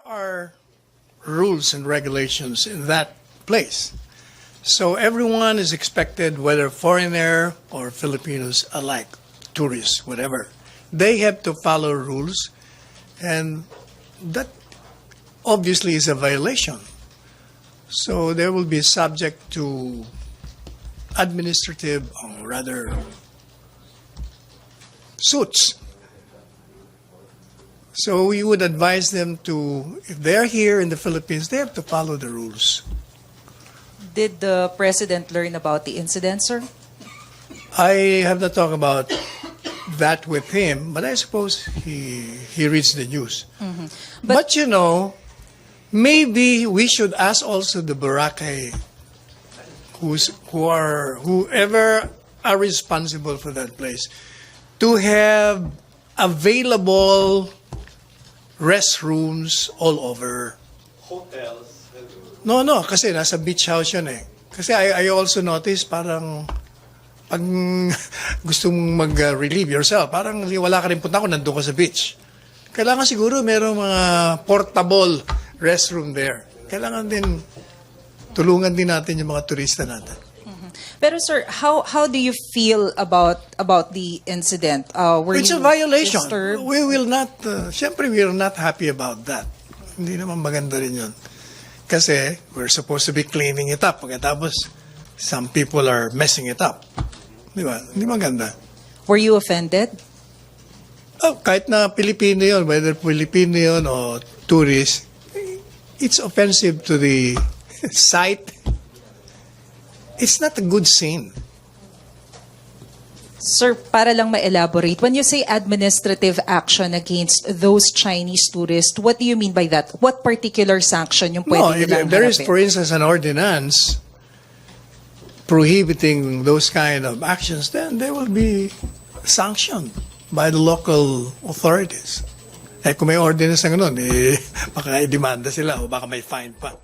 are rules and regulations in that place. So everyone is expected, whether foreigner or Filipinos alike, tourists, whatever, they have to follow rules, and that obviously is a violation. So they will be subject to administrative, or rather, suits. So we would advise them to, if they're here in the Philippines, they have to follow the rules. Did the president learn about the incident, sir? I have not talked about that with him, but I suppose he reads the news. But you know, maybe we should ask also the Boracay, whoever are responsible for that place, to have available restrooms all over. Hotels. No, kasi nasa beach house yun eh. Kasi I also noticed parang pag gusto mong mag-relieve yourself, parang wala ka rin punta kung nandun ka sa beach. Kailangan siguro merong mga portable restroom there. Kailangan din, tulungan din natin yung mga turista natin. Pero sir, how do you feel about the incident? It's a violation. Disturbed? We will not, syempre we are not happy about that. Hindi naman maganda rin yun. Kasi we're supposed to be cleaning it up. Pagkatapos, some people are messing it up. Di ba? Hindi maganda. Were you offended? Oh, kahit na Pilipino yun, whether Filipino yun o tourist, it's offensive to the sight. It's not a good scene. Sir, para lang ma-elaborate, when you say administrative action against those Chinese tourists, what do you mean by that? What particular sanction yung No, pwede if nilang there is, harapin? for instance, an ordinance prohibiting those kind of actions, then they will be sanctioned by the local authorities. Eh, kung may ordinance na ganun, baka i-demanda sila o baka may fine pa.